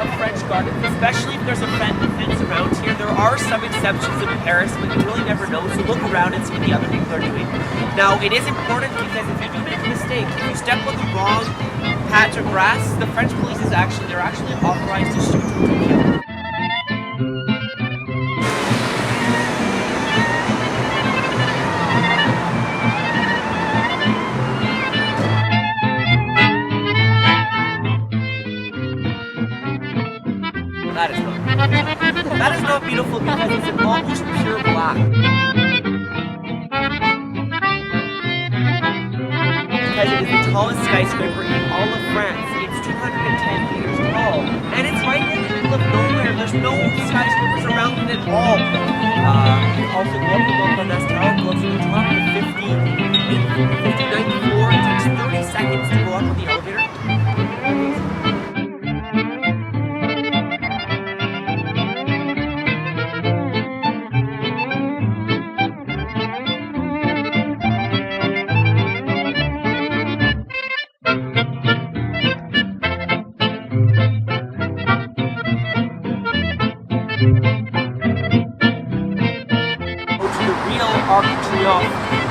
of French gardens, especially if there's a fence around here. There are some exceptions in Paris, but you really never know, so look around and see what the other people are doing. Now, it is important because if you do make a mistake, if you step on the wrong patch of grass, the French police they're actually authorized to shoot you to kill. That is not beautiful because it's an almost pure black. Because it is the tallest skyscraper in all of France. It's 210 meters tall. And it's right in the middle of nowhere. There's no skyscrapers around it at all. You also go up the Montparnasse Tower, go up to the top of the 59th floor. It takes 30 seconds to go up on the elevator.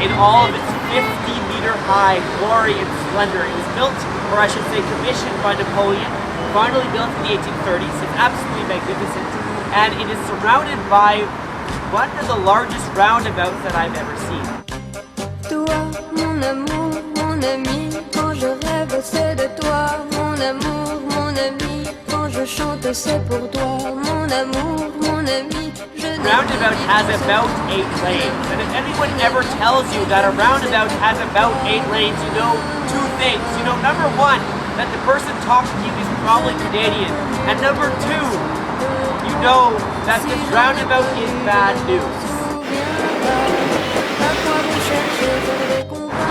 In all of its 50-meter-high glory and splendor. It was built, or I should say commissioned by Napoleon, finally built in the 1830s. It's absolutely magnificent, and it is surrounded by one of the largest roundabouts that I've ever seen. Toi, mon amour, mon ami, quand je rêve c'est de toi, mon amour, mon ami, quand je chante c'est pour toi, mon amour, mon ami. Roundabout has about 8 lanes, and if anyone ever tells you that a roundabout has about 8 lanes, you know two things. You know, number one, that the person talking to you is probably Canadian, and number two, you know that this roundabout is bad news.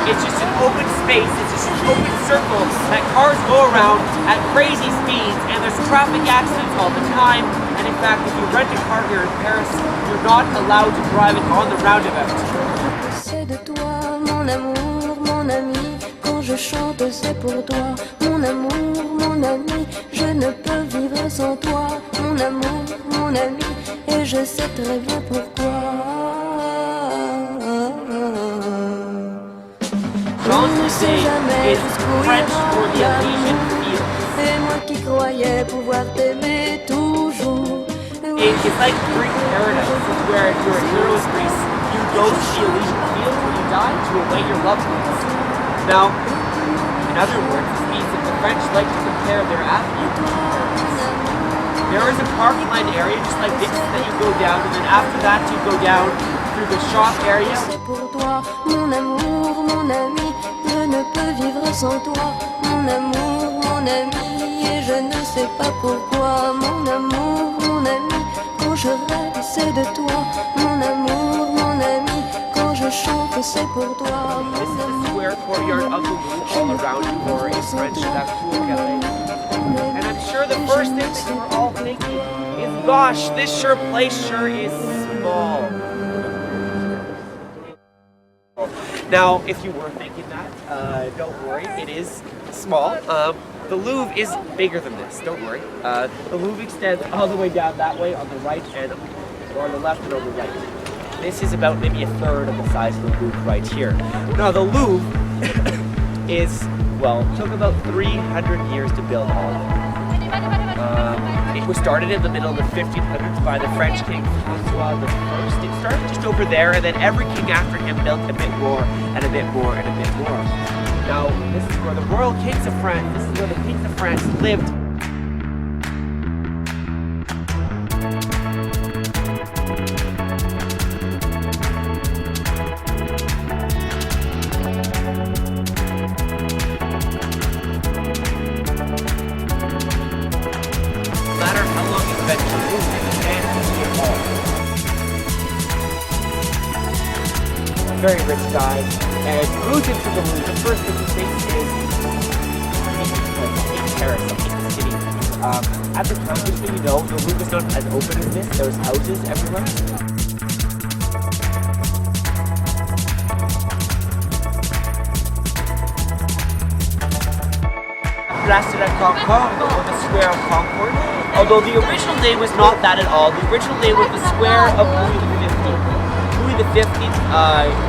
It's just an open space, it's just an open circle that cars go around at crazy speeds, and there's traffic accidents all the time. And in fact, if you rent a car here in Paris, you're not allowed to drive it on the roundabout. C'est de toi, mon amour, mon ami. Quand je chante, c'est pour toi, mon amour, mon ami. Je ne peux vivre sans toi, mon amour, mon ami. Et je sais très bien pourquoi. Je ne sais jamais jusqu'où et moi qui croyais pouvoir t'aimer toujours. It's like Greek paradise, where if you're in Heroes Greece, you go to the Elysian Fields when you die to await your loved ones. Now, in other words, this means that the French like to compare their athletes to parks. There is a parkland area just like this that you go down, and then after that you go down through the shop area. C'est pour toi, mon amour, mon ami. Je ne peux vivre sans toi, mon amour, mon ami. Et je ne sais pas pourquoi, mon amour, mon ami. Quand je rêve, c'est de toi, mon amour, mon ami. Quand je chante, c'est pour toi, mon This is the amour. square courtyard of the Louvre all around you, or in French, la Cour Galette. And I'm sure the first thing that you were all thinking is, gosh, this place sure is small. Now, if you were thinking that, don't worry, it is small. The Louvre is bigger than this, don't worry. The Louvre extends all the way down that way on the right and or on the left and on the right. This is about maybe a third of the size of the Louvre right here. Now, the Louvre is, well, took about 300 years to build all of it. It was started in the middle of the 1500s by the French king Francois I. It started just over there, and then every king after him built a bit more, and a bit more, and a bit more. Now, this is where the royal kings of France, this is where the kings of France lived. Very rich guy, and moves into the Louvre. The first thing he thinks is in Paris, in the city. At the time, just so you know, the Louvre is not as open as this. There's houses everywhere. Place de la Concorde, or the Square of Concord. Although the original name was not that at all. The original name was the Square of Louis XV. Louis XV,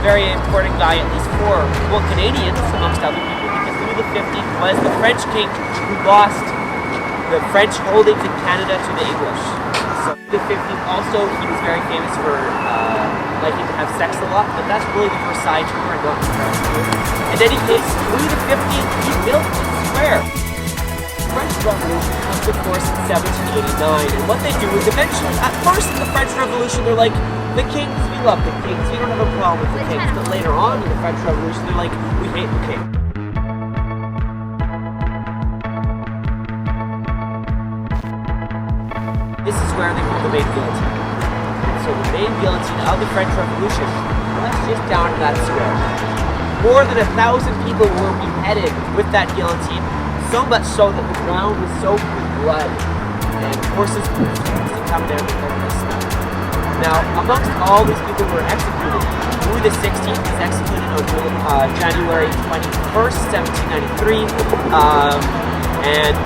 very important guy, at least for, well, Canadians, amongst other people, because Louis XV was the French king who lost the French holdings in Canada to the English. So Louis XV also, he was very famous for liking to have sex a lot, but that's really the Versailles tour and not the Paris tour. In any case, Louis XV, he built the square. The French Revolution comes, of course, in 1789, and what they do is eventually, at first in the French Revolution, they're like, the kings, we love the kings, we don't have a problem with the kings, but later on in the French Revolution, they're like, we hate the king. This is where they put the main guillotine. So the main guillotine of the French Revolution was just down to that square. More than 1,000 people were beheaded with that guillotine, so much so that the ground was soaked with blood, and horses used to come there because of the smell. Now, amongst all these people who were executed, Louis XVI was executed on January 21st, 1793, and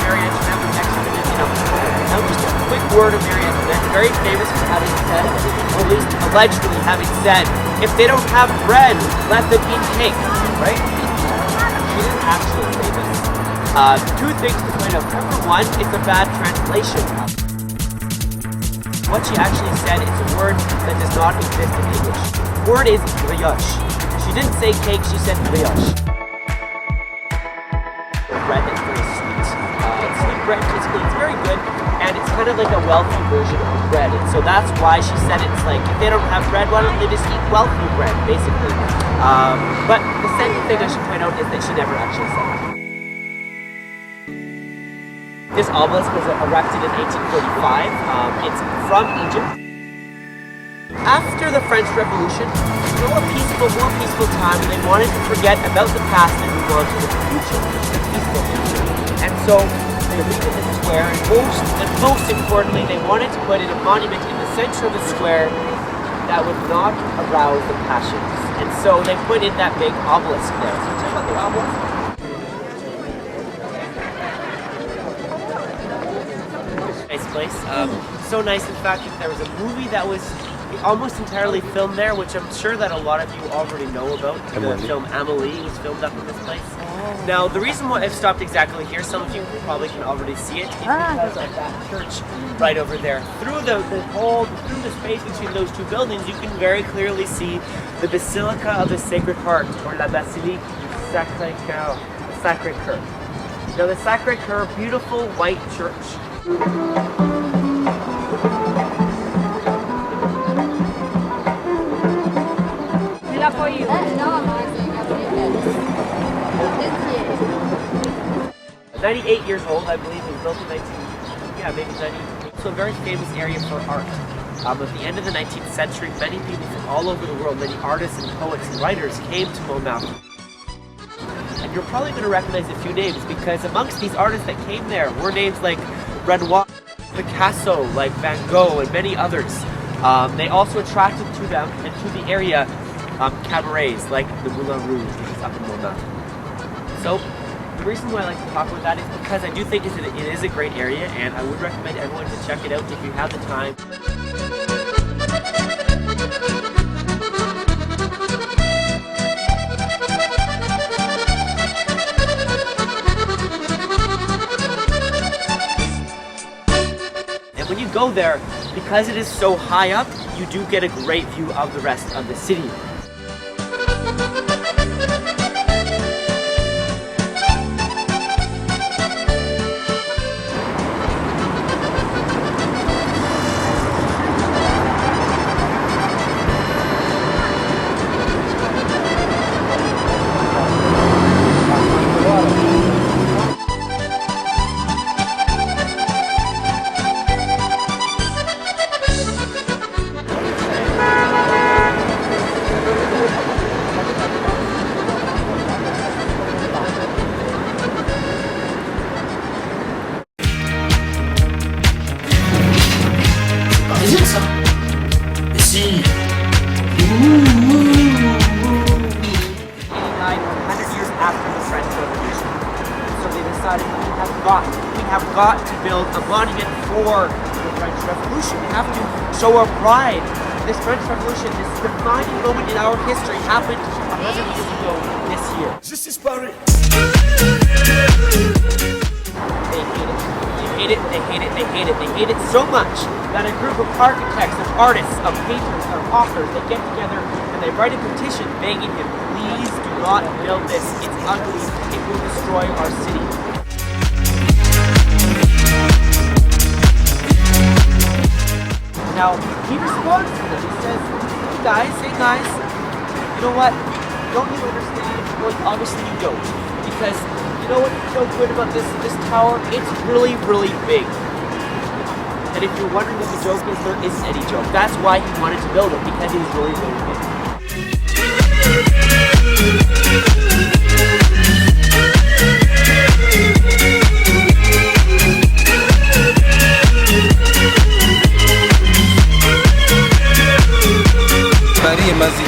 Marie Antoinette was executed in October. Now, just a quick word of Marie Antoinette, very famous for having said, or at least allegedly having said, if they don't have bread, let them eat cake, right? She didn't actually say this. Two things to point out. Number one, it's a bad translation. What she actually said is a word that does not exist in English. The word is brioche. She didn't say cake, she said brioche. Bread that's very sweet. Sweet bread, basically, it's very good, and it's kind of like a wealthy version of bread. And so that's why she said it's like, if they don't have bread, why don't they just eat wealthy bread, basically. But the second thing I should point out is that she never actually said it. This obelisk was erected in 1845. It's from Egypt. After the French Revolution, a more peaceful time, and they wanted to forget about the past and move on to the future, the peaceful future. And so they redid the square, and most importantly, they wanted to put in a monument in the center of the square that would not arouse the passions. And so they put in that big obelisk there. So check out the obelisk. Place. So nice, in fact, that there was a movie that was almost entirely filmed there, which I'm sure that a lot of you already know about. The film Amélie was filmed up in this place. Now, the reason why I've stopped exactly here, some of you probably can already see it, is because of that church right over there. Through the space between those two buildings, you can very clearly see the Basilica of the Sacred Heart, or La Basilique du Sacré-Cœur. Sacré-Cœur. Now, the Sacré-Cœur, beautiful white church. For you. 98 years old, I believe. It was built in maybe 90. So a very famous area for art. At the end of the 19th century, many people from all over the world, many artists and poets and writers came to Montmartre. And you're probably going to recognize a few names, because amongst these artists that came there were names like Renoir, Picasso, like Van Gogh, and many others. They also attracted to them and to the area cabarets like the Moulin Rouge, which is up in Montmartre. So the reason why I like to talk about that is because I do think it is a great area, and I would recommend everyone to check it out if you have the time. And when you go there, because it is so high up, you do get a great view of the rest of the city. decided we have got to build a monument for the French Revolution. We have to show our pride. This French Revolution, this defining moment in our history, happened 100 years ago this year. Justice Paris. They hate it. They hate it, they hate it, they hate it. They hate it so much that a group of architects, of artists, of painters, of authors, they get together and they write a petition begging him, please do not build this. It's ugly. It will destroy our city. Now, he responds to them. He says, hey guys, you know what? Don't you understand? Well, obviously you don't. Because you know what's so good about this tower? It's really, really big. And if you're wondering what the joke is, there isn't any joke. That's why he wanted to build it, because it was really, really big. Paris est magique.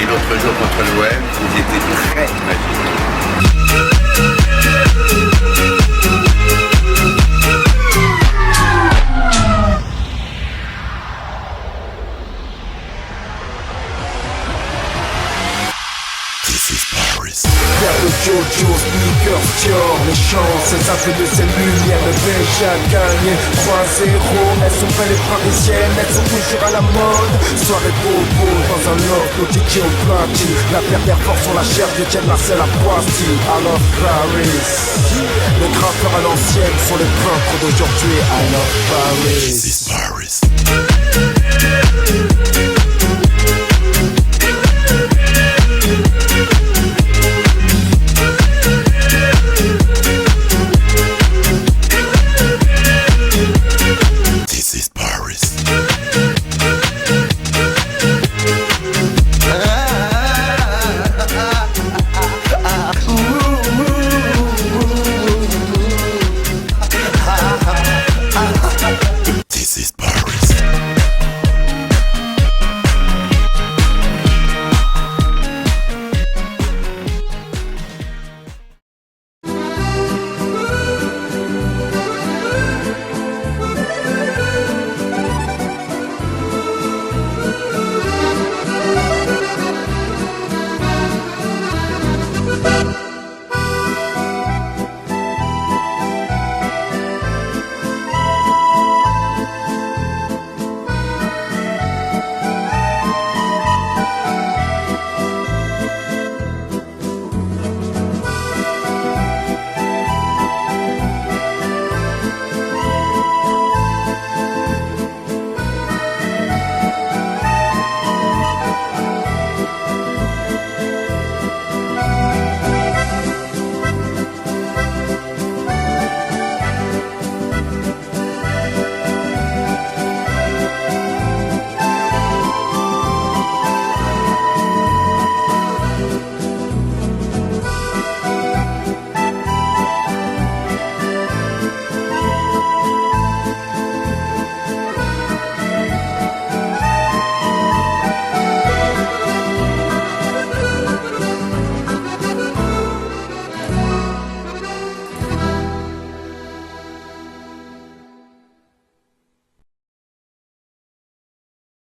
Et l'autre jour contre l'OM, ils étaient très magiques. Vers le Jojo, sneaker, Dior, les chances, ces appels de ces lumières ne déjà gagné 3-0, elles sont belles et parisiennes, elles sont toujours à la mode. Soirée bobo dans un loft, au DJ au platine. La paire force sur la chair de Jen Marcel à Poissy. I love Paris. Les graffeurs à l'ancienne sont les peintres d'aujourd'hui. I love Paris. This is Paris.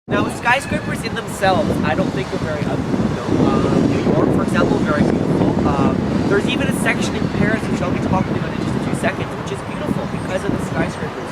Now, skyscrapers in themselves, I don't think are very ugly. New York, for example, very beautiful. There's even a section in Paris, which I'll be talking about in just a few seconds, which is beautiful because of the skyscrapers.